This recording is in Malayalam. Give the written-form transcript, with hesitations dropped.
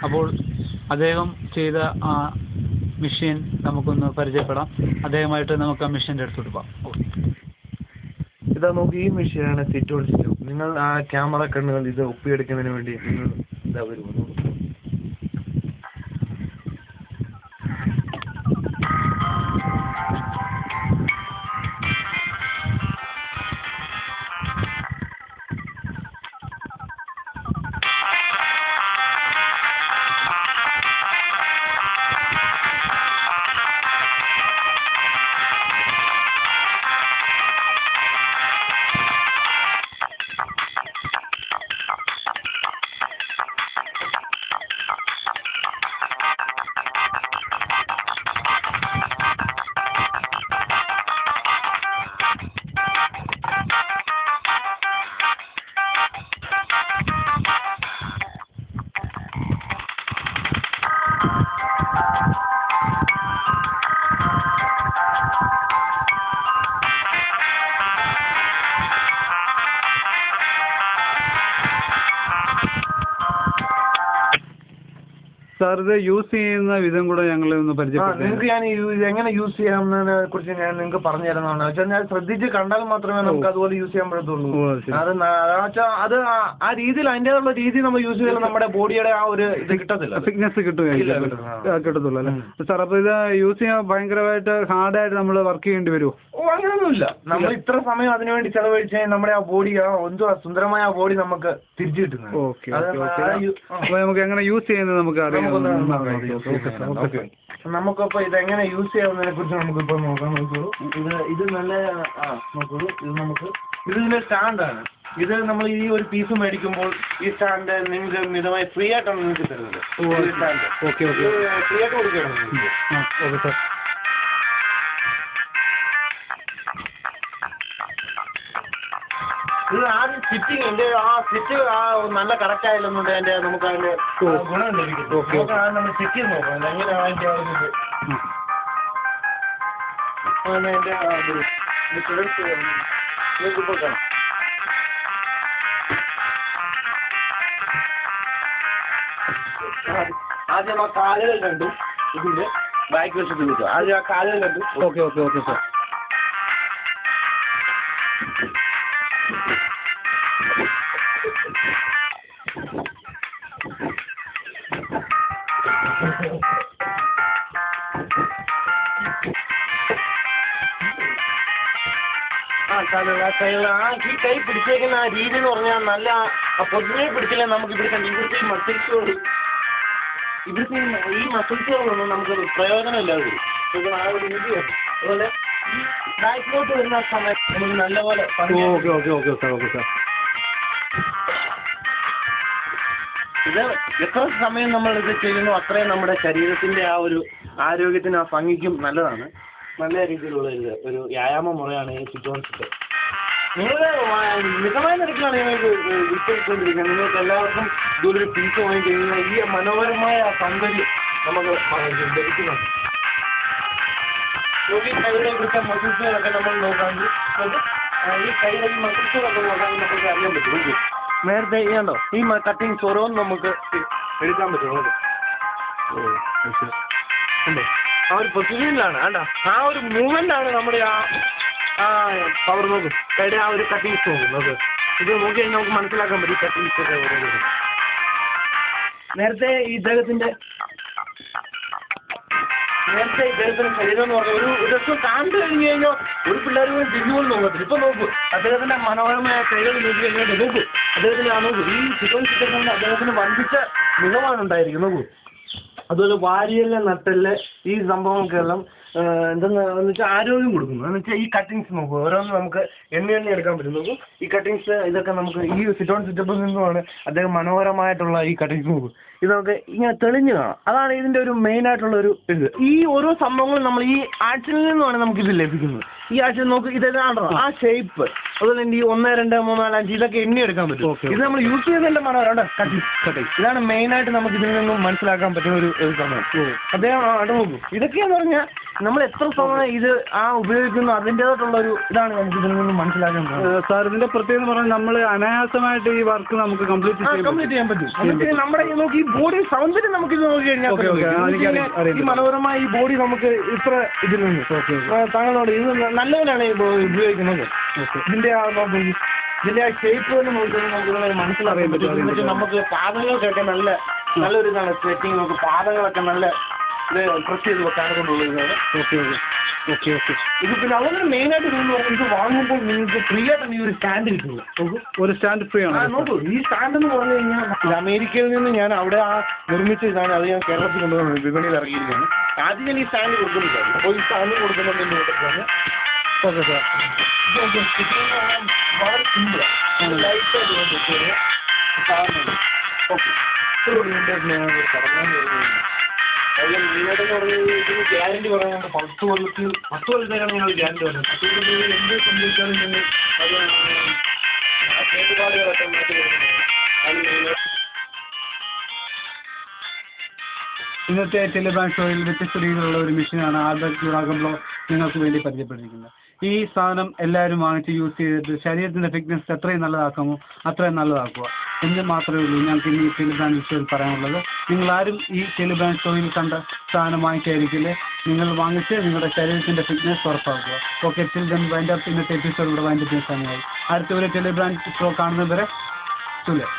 അപ്പോൾ അദ്ദേഹം ചെയ്ത ആ മെഷീൻ നമുക്കൊന്ന് പരിചയപ്പെടാം. അദ്ദേഹമായിട്ട് നമുക്ക് ആ മെഷീൻ്റെ അടുത്തോട്ട് പോകാം. ഇതാ നോക്കി, ഈ മെഷീനാണ് സിറ്റ് ഓൺ സിസ്റ്റം. നിങ്ങൾ ആ ക്യാമറ കണ്ണുകൾ ഇത് ഒപ്പിയെടുക്കുന്നതിന് വേണ്ടി നിങ്ങൾ ഇതാ വരുന്നു. സാർ, ഇത് യൂസ് ചെയ്യുന്ന വിധം കൂടെ ഞങ്ങളെ ഒന്ന് പരിചയപ്പെടുത്താം. നിങ്ങൾക്ക് ഞാൻ ഇത് എങ്ങനെ യൂസ് ചെയ്യാമെന്നതിനെ കുറിച്ച് ഞാൻ നിങ്ങൾക്ക് പറഞ്ഞു തരുന്നതാണ്. വെച്ചാൽ ഞാൻ ശ്രദ്ധിച്ച് കണ്ടാൽ മാത്രമേ നമുക്ക് അതുപോലെ യൂസ് ചെയ്യാൻ പറ്റത്തുള്ളൂ. അത് ആ രീതിയിൽ അതിൻ്റെതുള്ള രീതി നമ്മൾ യൂസ് ചെയ്താൽ നമ്മുടെ ബോഡിയുടെ ആ ഒരു ഇത് കിട്ടത്തില്ല, ഫിറ്റ്നസ് കിട്ടത്തുള്ളൂ അല്ലേ സാർ? അപ്പൊ ഇത് യൂസ് ചെയ്യാൻ ഭയങ്കരമായിട്ട് ഹാർഡായിട്ട് നമ്മൾ വർക്ക് ചെയ്യേണ്ടി വരുമോ? അങ്ങനെയൊന്നുമില്ല. നമ്മൾ ഇത്ര സമയം അതിനുവേണ്ടി ചെലവഴിച്ച് നമ്മുടെ ആ ബോഡി, സുന്ദരമായ ആ ബോഡി നമുക്ക് തിരിച്ചു കിട്ടുന്നത്. അപ്പൊ നമുക്ക് എങ്ങനെ യൂസ് ചെയ്യുന്നത് നമുക്ക് അറിയാം. നമുക്കപ്പോ ഇതെങ്ങനെ യൂസ് ചെയ്യാവുന്നതിനെ കുറിച്ച് നമുക്കിപ്പോ നോക്കാം. നോക്കൂ, ഇത് നല്ല നോക്കൂ, ഇതിന്റെ സ്റ്റാൻഡാണ്. ഇത് നമ്മൾ ഈ ഒരു പീസ് മേടിക്കുമ്പോൾ ഈ സ്റ്റാൻഡ് നിങ്ങൾക്ക് മിതമായി ഫ്രീ ആയിട്ടാണ് നിങ്ങൾക്ക് തരുന്നത്. ഫ്രീ ആയിട്ട് കൊടുക്കുകയാണ്. ഇത് ആദ്യം സ്റ്റിച്ചിങ്, സ്റ്റിച്ച് നല്ല കറക്റ്റ് ആയില്ലെന്നുണ്ട് അതിന്റെ നമുക്ക് അതിന്റെ ഗുണം ലഭിക്കും. നമ്മൾ ചെക്ക് ചെയ്ത് നോക്കാം എങ്ങനെയാണ് അതിന്റെ നിങ്ങൾക്കിപ്പോ കാണാം. ആദ്യം ആ കാലുകൾ കണ്ടു, ഇതിന്റെ ബാക്ക് വശത്ത് കിട്ടുക. ആദ്യം ആ കാലുകൾ കണ്ടു. Okay sir. ഈ കൈ പിടിച്ചേക്കുന്ന ആ രീതി എന്ന് പറഞ്ഞാൽ നല്ല പൊതുവെ പിടിച്ചില്ലേ നമുക്ക് പിടിക്കാൻ. ഇവിടുത്തെ ഈ മസിൽസുകൾ, ഈ മസിൽസുകളൊന്നും നമുക്ക് പ്രയോജനമില്ലാതെ വരും. ആ ഒരു രീതി വരും. അതുപോലെ ഈ ബാക്കിലോട്ട് വരുന്ന സമയത്ത് നമുക്ക് നല്ലപോലെ ഇത് എത്ര സമയം നമ്മൾ ഇത് ചെയ്യുന്നു അത്രയും നമ്മുടെ ശരീരത്തിന്റെ ആ ഒരു ആരോഗ്യത്തിന് ആ ഭംഗിക്കും നല്ലതാണ്. നല്ല രീതിയിലുള്ള ഒരു വ്യായാമ മുറയാണ് ഈ സിറ്റ് ഓൺ സിസ്റ്റം. നിങ്ങൾ മിതമായ നിരക്കിലാണ് ഞങ്ങൾക്ക് വിട്ടുകൊണ്ടിരിക്കുന്നത്. നിങ്ങൾക്ക് എല്ലാവർക്കും ഇതൊരു പീസ് വാങ്ങി കഴിയുന്ന ഈ മനോഹരമായ സൗന്ദര്യം നമുക്ക് ലഭിക്കുന്നുണ്ട്. ഈ കൈയുടെ കുറിച്ച മസിൽസുകളൊക്കെ നമ്മൾ നോക്കാമെങ്കിൽ ഈ കൈയുടെ ഈ മസിൽസുകളൊക്കെ നോക്കാമെങ്കിൽ നമുക്ക് അറിയാൻ പറ്റും. നേരത്തെ ചെയ്യണ്ടോ ഈ കട്ടിങ്സ് ഓരോന്നും നമുക്ക് എടുക്കാൻ പറ്റും. ഉണ്ടോ ആ ഒരു പൊസിഷനിലാണ് വേണ്ട, ആ ഒരു മൂവ്മെൻ്റാണ് നമ്മുടെ ആ പവർ നോക്കും. കൈയുടെ ആ ഒരു കട്ടിങ്സ് നോക്കും. നോക്ക്, ഇത് നോക്കി കഴിഞ്ഞാൽ നമുക്ക് മനസ്സിലാക്കാൻ പറ്റും കട്ടിങ്സ് ഒക്കെ ഓരോ. നേരത്തെ ഇദ്ദേഹത്തിൻ്റെ ശരീരം എന്ന് പറഞ്ഞാൽ ഒരു ദിവസം കാണിച്ചു കഴിഞ്ഞ് കഴിഞ്ഞാൽ ഒരു പിള്ളേർ പോയി തിരിഞ്ഞു പോലും നോക്കത്തില്ല. ഇപ്പം നോക്കൂ, അദ്ദേഹത്തിൻ്റെ മനോഹരമായ കൈകൾ നോക്കി കഴിഞ്ഞാൽ നോക്കൂ, അദ്ദേഹത്തിന് നോക്കൂ, ഈ ചിക്കൻ ചിക്കൻ അദ്ദേഹത്തിന് വമ്പിച്ച മികവാണ് ഉണ്ടായിരിക്കും. നോക്കൂ, അതുപോലെ വാരിയല് നട്ടല് ഈ സംഭവങ്ങൾക്കെല്ലാം എന്തെന്ന് വെച്ചാൽ ആരോഗ്യം കൊടുക്കുന്നു. എന്ന് വെച്ചാൽ ഈ കട്ടിങ്സ് നോക്കൂ, ഓരോന്നും നമുക്ക് എണ്ണി എടുക്കാൻ പറ്റും. നോക്കൂ, ഈ കട്ടിങ്സ് ഇതൊക്കെ നമുക്ക് ഈ സിറ്റ് ഓൺ സിറ്റപ്പിൽ നിന്നുമാണ് അദ്ദേഹം മനോഹരമായിട്ടുള്ള ഈ കട്ടിങ്സ് നോക്കൂ. ഇത് നമുക്ക് ഇങ്ങനെ തെളിഞ്ഞു കാണാം. അതാണ് ഇതിൻ്റെ ഒരു മെയിൻ ആയിട്ടുള്ള ഒരു ഇത്. ഈ ഓരോ സംഭവങ്ങളും നമ്മൾ ഈ ആഴ്ചയിൽ നിന്നുമാണ് നമുക്കിത് ലഭിക്കുന്നത്. ഈ ആഴ്ചയിൽ നോക്ക്, ഇതാണോ ആ ഷേപ്പ്, അതുപോലെ തന്നെ ഈ 1, 2, 3, 4, 5 ഇതൊക്കെ എണ്ണി എടുക്കാൻ പറ്റും. ഇത് നമ്മൾ യൂസ് ചെയ്യുന്നതിന്റെ മനോഹരം കട്ടിങ്. ഇതാണ് മെയിനായിട്ട് നമുക്ക് ഇതിൽ നിന്നും മനസ്സിലാക്കാൻ പറ്റുന്ന ഒരു സമയം. അദ്ദേഹം അവിടെ നോക്കൂ, ഇതൊക്കെയെന്ന് പറഞ്ഞാൽ നമ്മൾ എത്ര സമയം ഇത് ഉപയോഗിക്കുന്നു അതിൻ്റെതായിട്ടുള്ള ഒരു ഇതാണ് നമുക്ക് ഇതിൽ നിന്നും മനസ്സിലാക്കാൻ പറ്റുന്നത്. സാർ, ഇതിന്റെ പ്രത്യേകത പറഞ്ഞാൽ നമ്മൾ അനായാസമായിട്ട് ഈ വർക്ക് നമുക്ക് കംപ്ലീറ്റ് ചെയ്യാൻ പറ്റും. നമ്മുടെ നോക്കി ഈ ബോഡി സൗന്ദര്യം നമുക്ക് ഇത് നോക്കി കഴിഞ്ഞാൽ ഈ മനോഹരമായ ഈ ബോഡി നമുക്ക് ഇത്ര ഇതിൽ നിന്ന് താങ്കളോട് ഇത് നല്ലതിനാണ് ഉപയോഗിക്കുന്നത്. ഇതിന്റെ ഇതിന്റെ ആ ഷേപ്പ് തന്നെ നോക്കിയാൽ നമുക്ക് മനസ്സിലറിയാൻ പറ്റും. നമുക്ക് പാദങ്ങൾക്കൊക്കെ നല്ലൊരു ഇതാണ് സെറ്റിങ്. നമുക്ക് പാദങ്ങളൊക്കെ നല്ല ഇത് പ്രസ് ചെയ്ത് വെക്കാനെ കൊണ്ടുള്ളതാണ്. ഇത് പിന്നെ അതുകൊണ്ട് മെയിനായിട്ട് ഇത് വാങ്ങുമ്പോൾ നിങ്ങൾക്ക് ഫ്രീ ആയിട്ട് ഈ ഒരു സ്റ്റാൻഡ് കിട്ടുള്ളൂ. ഒരു സ്റ്റാൻഡ് ഫ്രീ ആണ്. നോക്കൂ, ഈ സ്റ്റാൻഡ് എന്ന് പറഞ്ഞു കഴിഞ്ഞാൽ അമേരിക്കയിൽ നിന്ന് ഞാൻ അവിടെ നിർമ്മിച്ച ഇതാണ്. അത് ഞാൻ കേരളത്തിൽ കൊണ്ടുവന്ന് വിപണിയിൽ ഇറങ്ങിയിരിക്കുകയാണ്. ആദ്യം ഞാൻ ഈ സ്റ്റാൻഡ് കൊടുക്കുന്നില്ല. അപ്പോൾ ഈ സ്റ്റാൻഡ് കൊടുക്കുന്നുണ്ടെന്ന് കൊടുക്കുന്നത് ഓക്കെ സാർ. വളരെ സിമ്പിളാണ്, ലൈറ്റായിട്ട് കൊണ്ടുവരും സാധനങ്ങൾ. ഓക്കെ, മെയിനായിട്ടെന്ന് പറഞ്ഞാൽ ഇതിന് ഗ്യാരണ്ടി പറയാൻ 10 കൊല്ലത്തേക്കാണ് ഞങ്ങൾ ഗ്യാരണ്ടി പറയുന്നത്. 10 കൊല്ലത്തിൽ എന്ത് സംഭവിച്ചാലും ഞങ്ങൾ അത് കേട്ടുപാടുകളൊക്കെ മാറ്റി കൊടുക്കുന്നത്. അത് മെയിനായിട്ട് ഇന്നത്തെ ടെലിബ്രാൻഡ് ഷോയിൽ വ്യത്യസ്ത രീതിയിലുള്ള ഒരു മെഷീനാണ് ആൽബർട്ട് ഡ്യൂറാഗംബ്ലോ നിങ്ങൾക്ക് വേണ്ടി പരിചയപ്പെട്ടിരിക്കുന്നത്. ഈ സാധനം എല്ലാവരും വാങ്ങിച്ച് യൂസ് ചെയ്തിട്ട് ശരീരത്തിൻ്റെ ഫിറ്റ്നസ് എത്രയും നല്ലതാക്കാമോ അത്രയും നല്ലതാക്കുക എന്ന് മാത്രമേ ഉള്ളൂ ഞങ്ങൾക്ക് ഇനി ഈ ടെലിബ്രാൻഡ് ഷോയിൽ പറയാനുള്ളത്. നിങ്ങളാരും ഈ ടെലിബ്രാൻഡ് ഷോയിൽ കണ്ട സാധനം വാങ്ങിക്കായിരിക്കില്ലേ, നിങ്ങൾ വാങ്ങിച്ച് നിങ്ങളുടെ ശരീരത്തിൻ്റെ ഫിറ്റ്നസ് ഉറപ്പാക്കുക. Okay, till then wind up. ഇന്നത്തെ എപ്പിസോഡ് ഇവിടെ വൈൻഡ് അപ്പ് ചെയ്യാൻ സമയമായി. അടുത്ത ഒരു ടെലിബ്രാൻഡ് ഷോ കാണുന്നതുവരെ തുല്യം.